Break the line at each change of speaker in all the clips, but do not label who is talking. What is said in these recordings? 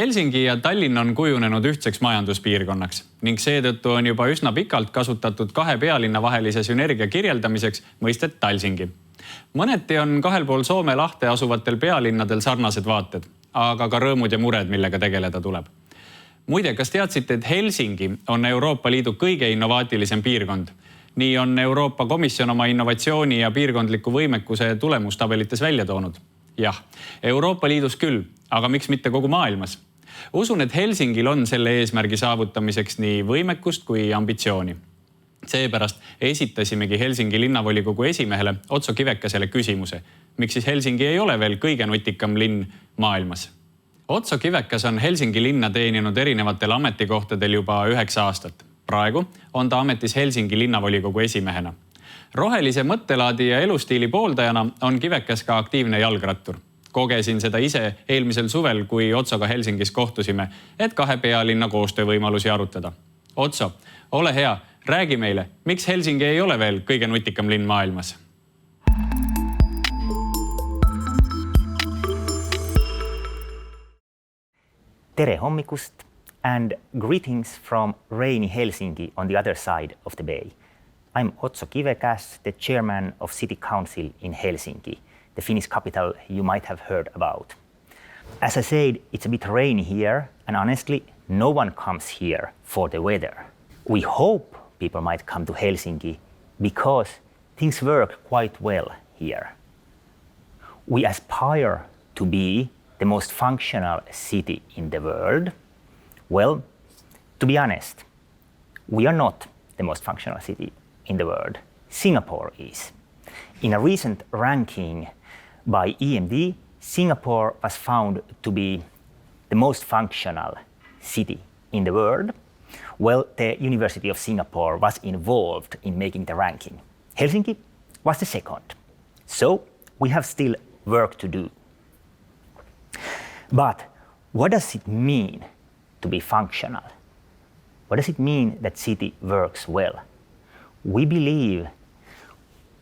Helsingi ja Tallinn on kujunenud ühtseks majanduspiirkonnaks ning seetõttu on juba üsna pikalt kasutatud kahe pealinna vahelise sünergia kirjeldamiseks mõistet Talsingi. Mõneti on kahel pool Soome lahte asuvatel pealinnadel sarnased vaated, aga ka rõõmud ja mured, millega tegeleda tuleb. Muide, kas teadsite, et Helsingi on Euroopa Liidu kõige innovaatilisem piirkond? Nii on Euroopa Komisjon oma innovatsiooni ja piirkondliku võimekuse tulemustabelites välja toonud. Jah, Euroopa Liidus küll, aga miks mitte kogu maailmas? Usun, et Helsingil on selle eesmärgi saavutamiseks nii võimekust kui ambitsiooni. Seepärast esitasimegi Helsingi linnavolikogu esimehele Otso Kivekäsele küsimuse, miks siis Helsingi ei ole veel kõige nutikam linn maailmas. Otso Kivekäse on Helsingi linna teeninud erinevatel ametikohtadel juba 9 aastat. Praegu on ta ametis Helsingi linnavolikogu esimehena. Rohelise mõttelaadi ja elustiili pooldajana on Kivekäs ka aktiivne jalgrattur. Kogesin seda ise eelmisel suvel, kui Otsoga Helsingis kohtusime, et kahe pealinna koostöövõimalusi arutada. Otso, ole hea, räägi meile, miks Helsingi ei ole veel kõige nutikam linn maailmas?
Tere hommikust and greetings from rainy Helsingi on the other side of the bay. I'm Otso Kivekäse, the chairman of City Council in Helsinki, the Finnish capital you might have heard about. As I said, it's a bit rainy here, and honestly, no one comes here for the weather. We hope people might come to Helsinki because things work quite well here. We aspire to be the most functional city in the world. Well, to be honest, we are not the most functional city in the world. Singapore is. In a recent ranking by EMD, Singapore was found to be the most functional city in the world. Well, the University of Singapore was involved in making the ranking. Helsinki was the second. So we have still work to do. But what does it mean to be functional? What does it mean that city works well? We believe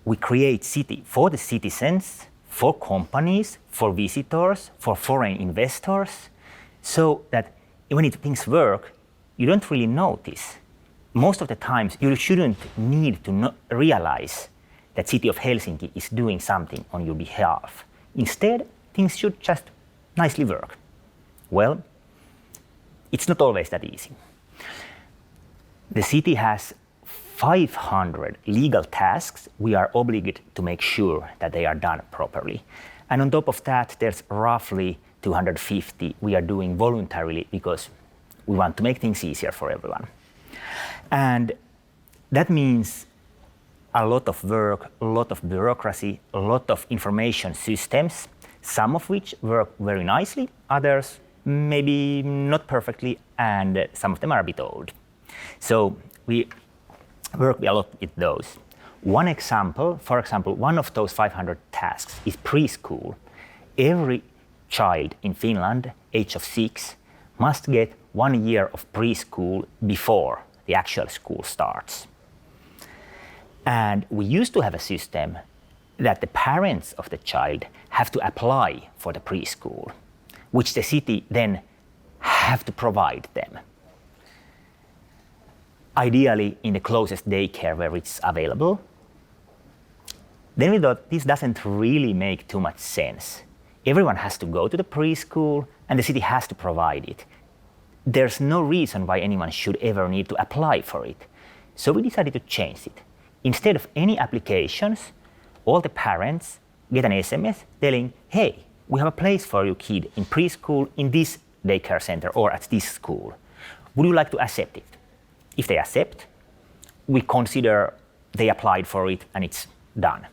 we create city for the citizens, for companies, for visitors, for foreign investors, so that when things work, you don't really notice. Most of the times, you shouldn't need to realize that city of Helsinki is doing something on your behalf. Instead, things should just nicely work. Well, it's not always that easy. The city has 500 legal tasks. We are obligated to make sure that they are done properly. And on top of that, there's roughly 250 we are doing voluntarily because we want to make things easier for everyone. And that means a lot of work, a lot of bureaucracy, a lot of information systems, some of which work very nicely, others maybe not perfectly, and some of them are a bit old. So we work a lot with those. One example, for example, one of those 500 tasks is preschool. Every child in Finland, age of 6, must get 1 year of preschool before the actual school starts. And we used to have a system that the parents of the child have to apply for the preschool, which the city then have to provide them. Ideally in the closest daycare where it's available. Then we thought this doesn't really make too much sense. Everyone has to go to the preschool and the city has to provide it. There's no reason why anyone should ever need to apply for it. So we decided to change it. Instead of any applications, all the parents get an SMS telling, hey, we have a place for your kid in preschool in this daycare center or at this school. Would you like to accept it? If they accept, we consider they applied for it and it's done.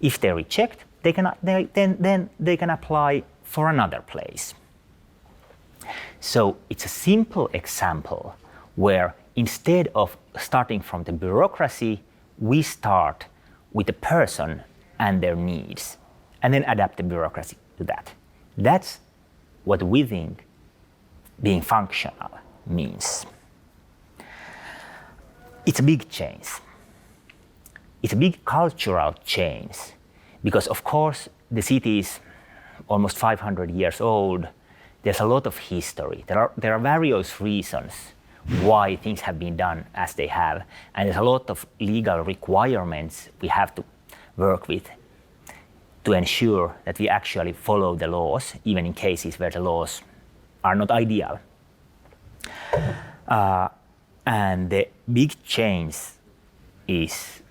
If they reject, then they can apply for another place. So it's a simple example where instead of starting from the bureaucracy, we start with the person and their needs and then adapt the bureaucracy to that. That's what we think being functional means. It's a big change. It's a big cultural change because, of course, the city is almost 500 years old. there's a lot of history. There are various reasons why things have been done as they have, and there's a lot of legal requirements we have to work with to ensure that we actually follow the laws, even in cases where the laws are not ideal. And the big change is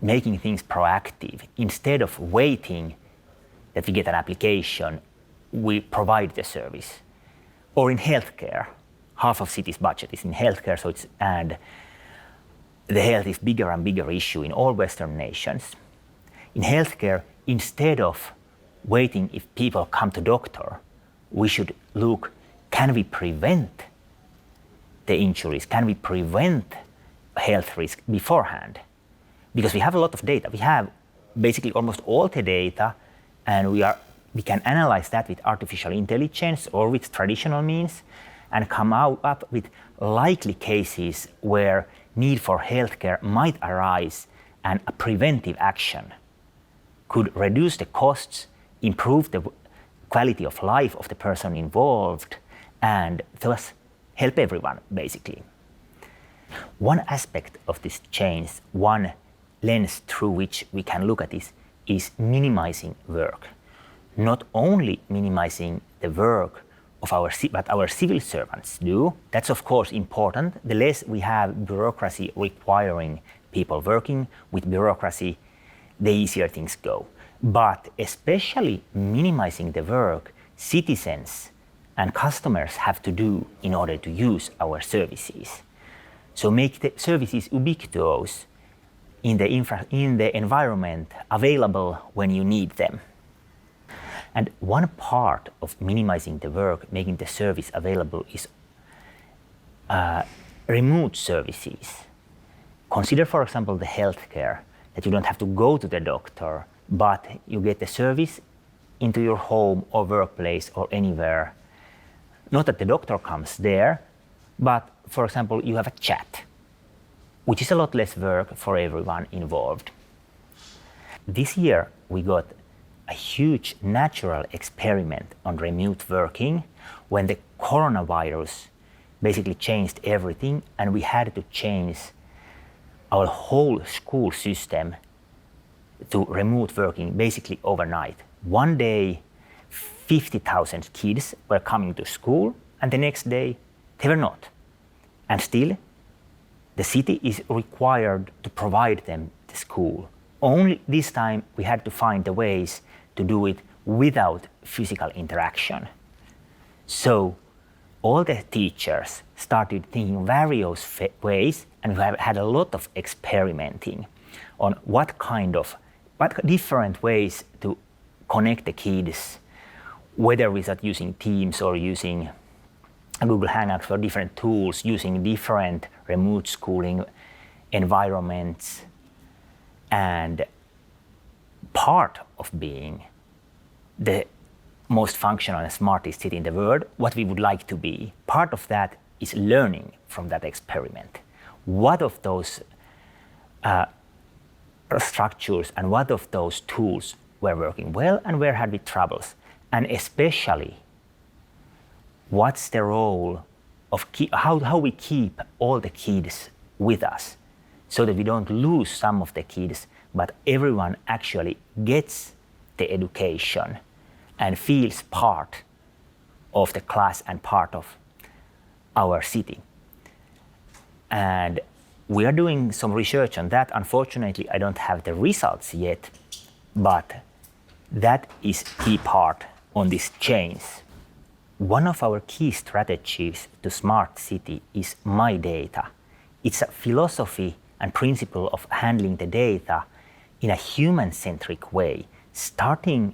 making things proactive. Instead of waiting that we get an application, we provide the service. Or in healthcare, half of city's budget is in healthcare, and the health is bigger and bigger issue in all Western nations. In healthcare, instead of waiting if people come to doctor, we should look, can we prevent the injuries? Can we prevent health risk beforehand? Because we have a lot of data. We have basically almost all the data, and we can analyze that with artificial intelligence or with traditional means and come up with likely cases where need for healthcare might arise, and a preventive action could reduce the costs, improve the quality of life of the person involved, and thus help everyone, basically. One aspect of this change, one lens through which we can look at this, is minimizing work. Not only minimizing the work of but our civil servants do. That's of course important. The less we have bureaucracy requiring people working with bureaucracy, the easier things go. But especially minimizing the work citizens and customers have to do in order to use our services. So make the services ubiquitous in the environment, available when you need them. And one part of minimizing the work, making the service available, is remote services. Consider, for example, the healthcare, that you don't have to go to the doctor, but you get the service into your home or workplace or anywhere. Not that the doctor comes there, but for example, you have a chat, which is a lot less work for everyone involved. This year, we got a huge natural experiment on remote working when the coronavirus basically changed everything, and we had to change our whole school system to remote working basically overnight. One day, 50,000 kids were coming to school, and the next day, they were not. And still, the city is required to provide them the school. Only this time, we had to find the ways to do it without physical interaction. So all the teachers started thinking various ways, and we have had a lot of experimenting on what different ways to connect the kids, whether without using Teams or using Google Hangouts or different tools, using different remote schooling environments. And part of being the most functional and smartest city in the world, what we would like to be, part of that is learning from that experiment. What of those structures and what of those tools were working well and where had we troubles? And especially, what's the role of how we keep all the kids with us so that we don't lose some of the kids, but everyone actually gets the education and feels part of the class and part of our city. And we are doing some research on that. Unfortunately, I don't have the results yet, but that is key part on this change. One of our key strategies to smart city is my data. It's a philosophy and principle of handling the data in a human-centric way, starting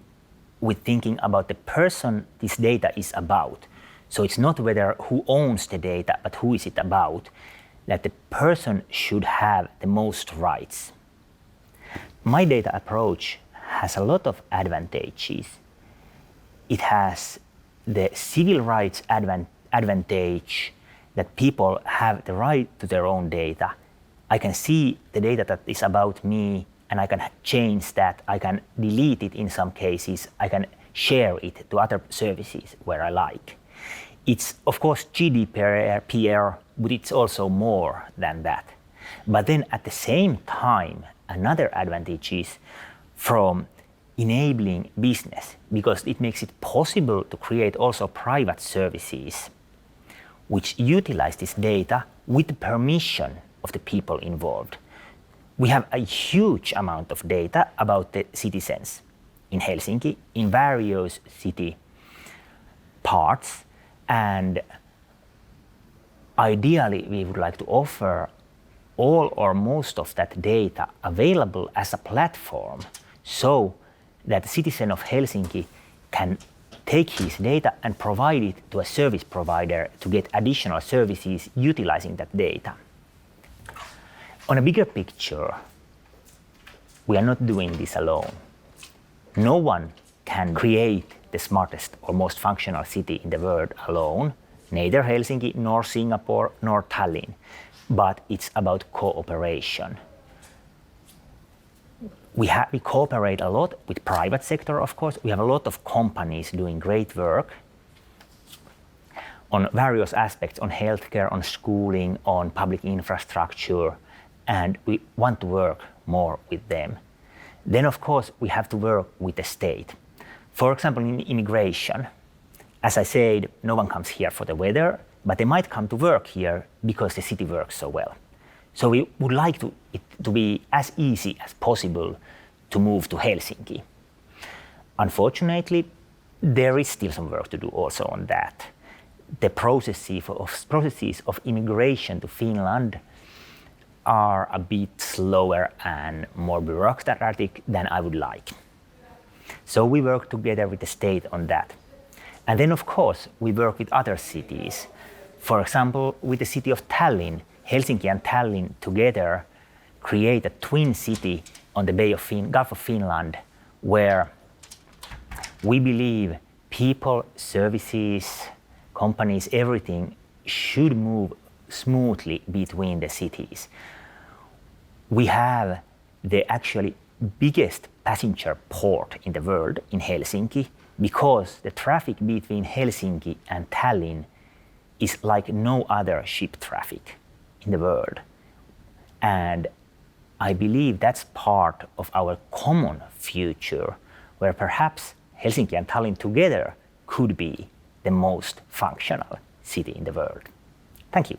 with thinking about the person this data is about. So it's not whether who owns the data, but who is it about, that the person should have the most rights. My data approach has a lot of advantages. It has the civil rights advantage that people have the right to their own data. I can see the data that is about me, and I can change that. I can delete it in some cases. I can share it to other services where I like. It's of course GDPR, but it's also more than that. But then at the same time, another advantage is from enabling business, because it makes it possible to create also private services which utilize this data with the permission of the people involved. We have a huge amount of data about the citizens in Helsinki, in various city parts, and ideally we would like to offer all or most of that data available as a platform, so that the citizen of Helsinki can take his data and provide it to a service provider to get additional services utilizing that data. On a bigger picture, we are not doing this alone. No one can create the smartest or most functional city in the world alone, neither Helsinki, nor Singapore, nor Tallinn, but it's about cooperation. We cooperate a lot with private sector, of course. We have a lot of companies doing great work on various aspects, on healthcare, on schooling, on public infrastructure, and we want to work more with them. Then, of course, we have to work with the state. For example, in immigration, as I said, no one comes here for the weather, but they might come to work here because the city works so well. So we would like it to be as easy as possible to move to Helsinki. Unfortunately, there is still some work to do also on that. The processes of immigration to Finland are a bit slower and more bureaucratic than I would like. So we work together with the state on that. And then, of course, we work with other cities. For example, with the city of Tallinn, Helsinki and Tallinn together create a twin city on the Gulf of Finland, where we believe people, services, companies, everything should move smoothly between the cities. We have the actually biggest passenger port in the world in Helsinki, because the traffic between Helsinki and Tallinn is like no other ship traffic in the world. And I believe that's part of our common future, where perhaps Helsinki and Tallinn together could be the most functional city in the world. Thank you.